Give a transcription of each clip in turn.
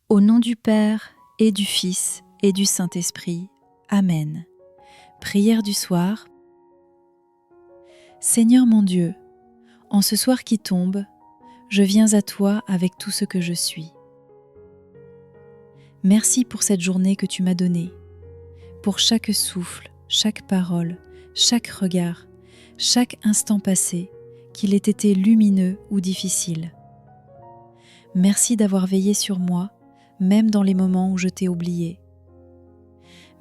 Au nom du Père et du Fils et du Saint-Esprit. Amen. Prière du soir. Seigneur mon Dieu, en ce soir qui tombe, je viens à toi avec tout ce que je suis. Merci pour cette journée que tu m'as donnée, pour chaque souffle, chaque parole, chaque regard, chaque instant passé, qu'il ait été lumineux ou difficile. Merci d'avoir veillé sur moi, même dans les moments où je t'ai oublié.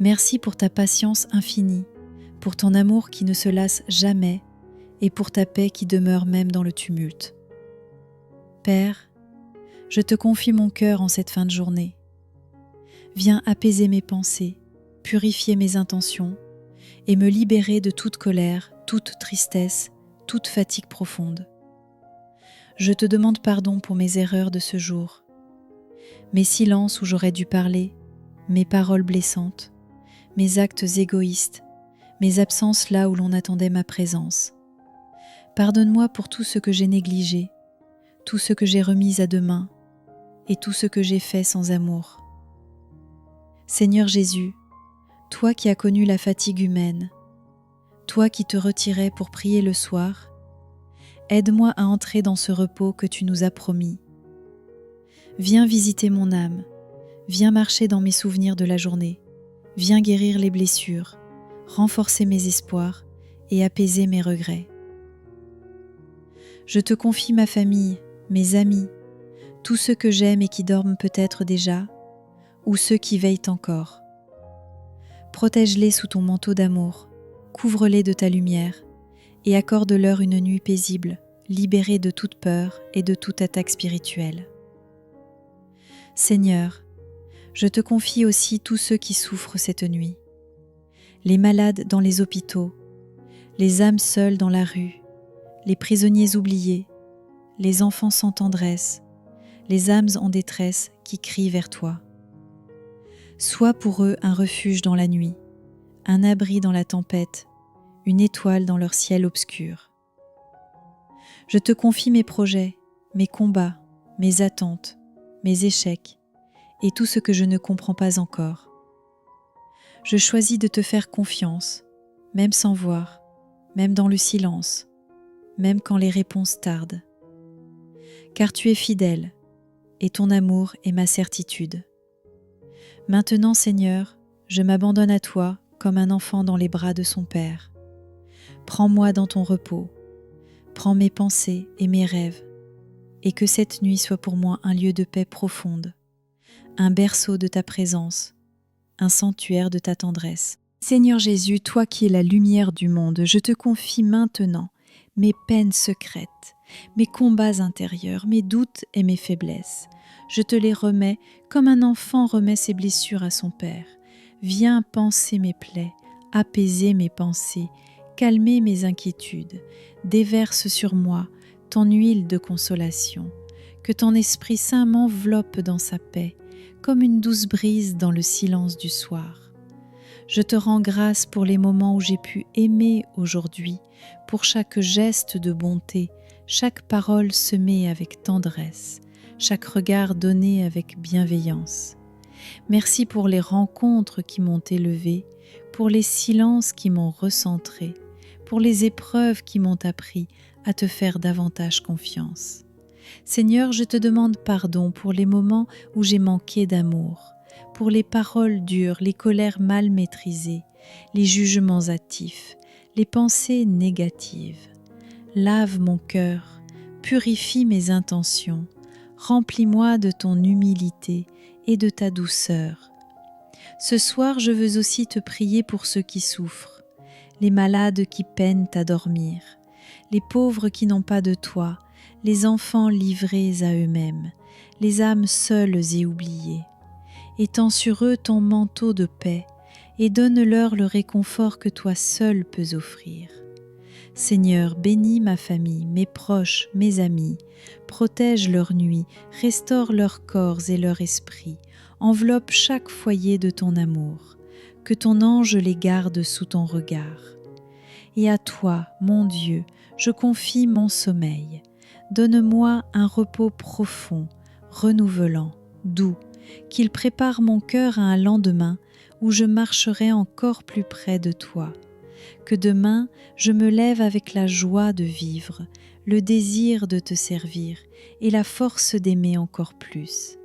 Merci pour ta patience infinie, pour ton amour qui ne se lasse jamais et pour ta paix qui demeure même dans le tumulte. Père, je te confie mon cœur en cette fin de journée. Viens apaiser mes pensées, purifier mes intentions et me libérer de toute colère, toute tristesse, toute fatigue profonde. Je te demande pardon pour mes erreurs de ce jour, mes silences où j'aurais dû parler, mes paroles blessantes, mes actes égoïstes, mes absences là où l'on attendait ma présence. Pardonne-moi pour tout ce que j'ai négligé, tout ce que j'ai remis à demain et tout ce que j'ai fait sans amour. Seigneur Jésus, toi qui as connu la fatigue humaine, toi qui te retirais pour prier le soir, aide-moi à entrer dans ce repos que tu nous as promis. Viens visiter mon âme, viens marcher dans mes souvenirs de la journée, viens guérir les blessures, renforcer mes espoirs et apaiser mes regrets. Je te confie ma famille, mes amis, tous ceux que j'aime et qui dorment peut-être déjà, ou ceux qui veillent encore. Protège-les sous ton manteau d'amour, couvre-les de ta lumière et accorde-leur une nuit paisible, libérée de toute peur et de toute attaque spirituelle. Seigneur, je te confie aussi tous ceux qui souffrent cette nuit, les malades dans les hôpitaux, les âmes seules dans la rue, les prisonniers oubliés, les enfants sans tendresse, les âmes en détresse qui crient vers toi. Sois pour eux un refuge dans la nuit, un abri dans la tempête, une étoile dans leur ciel obscur. Je te confie mes projets, mes combats, mes attentes, mes échecs et tout ce que je ne comprends pas encore. Je choisis de te faire confiance, même sans voir, même dans le silence, même quand les réponses tardent. Car tu es fidèle, et ton amour est ma certitude. Maintenant, Seigneur, je m'abandonne à toi comme un enfant dans les bras de son Père. Prends-moi dans ton repos, prends mes pensées et mes rêves, et que cette nuit soit pour moi un lieu de paix profonde, un berceau de ta présence, un sanctuaire de ta tendresse. Seigneur Jésus, toi qui es la lumière du monde, je te confie maintenant mes peines secrètes, mes combats intérieurs, mes doutes et mes faiblesses. Je te les remets comme un enfant remet ses blessures à son père. Viens panser mes plaies, apaiser mes pensées, calmer mes inquiétudes. Déverse sur moi ton huile de consolation. Que ton Esprit Saint m'enveloppe dans sa paix, comme une douce brise dans le silence du soir. Je te rends grâce pour les moments où j'ai pu aimer aujourd'hui, pour chaque geste de bonté, chaque parole semée avec tendresse, chaque regard donné avec bienveillance. Merci pour les rencontres qui m'ont élevée, pour les silences qui m'ont recentré, pour les épreuves qui m'ont appris à te faire davantage confiance. Seigneur, je te demande pardon pour les moments où j'ai manqué d'amour, pour les paroles dures, les colères mal maîtrisées, les jugements hâtifs, les pensées négatives. Lave mon cœur, purifie mes intentions, remplis-moi de ton humilité et de ta douceur. Ce soir, je veux aussi te prier pour ceux qui souffrent, les malades qui peinent à dormir, les pauvres qui n'ont pas de toi, les enfants livrés à eux-mêmes, les âmes seules et oubliées. Étends sur eux ton manteau de paix et donne-leur le réconfort que toi seul peux offrir. Seigneur, bénis ma famille, mes proches, mes amis, protège leur nuit, restaure leurs corps et leur esprit, enveloppe chaque foyer de ton amour, que ton ange les garde sous ton regard. Et à toi, mon Dieu, je confie mon sommeil. Donne-moi un repos profond, renouvelant, doux qu'il prépare mon cœur à un lendemain où je marcherai encore plus près de toi. Que demain, je me lève avec la joie de vivre, le désir de te servir et la force d'aimer encore plus.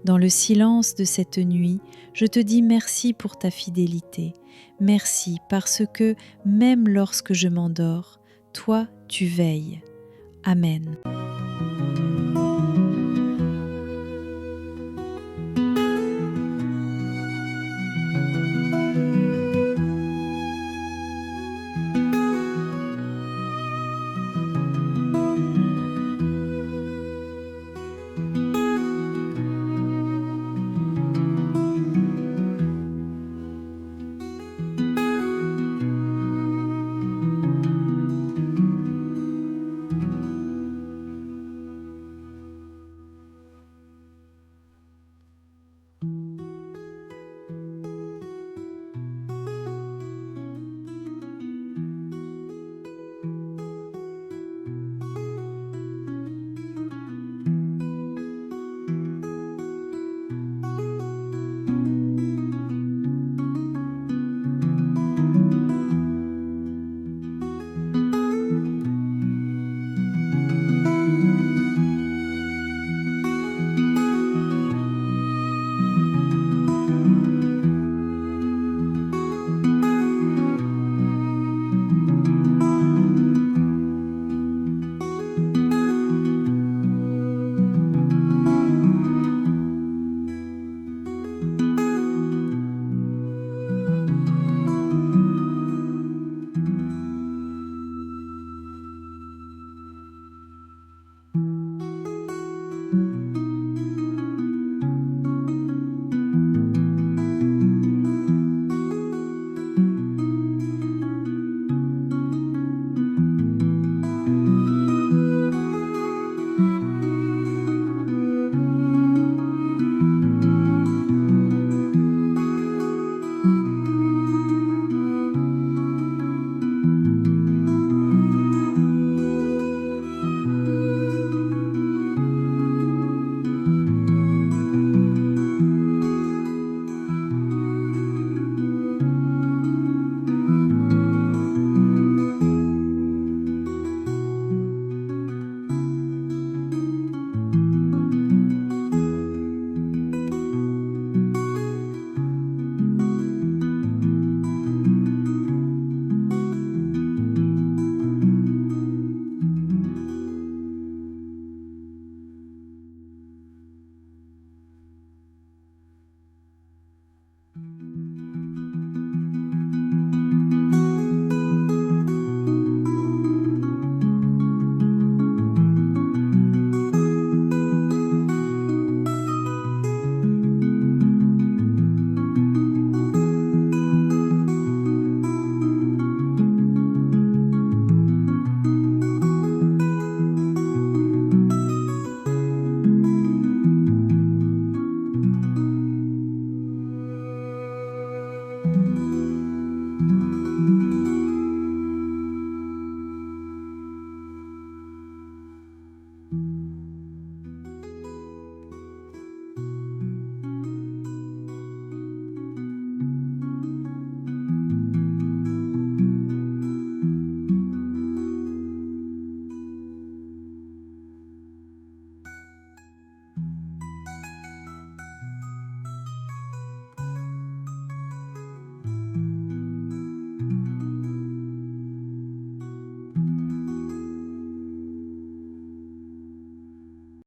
Dans le silence de cette nuit, je te dis merci pour ta fidélité. Merci parce que, même lorsque je m'endors, toi, tu veilles. Amen.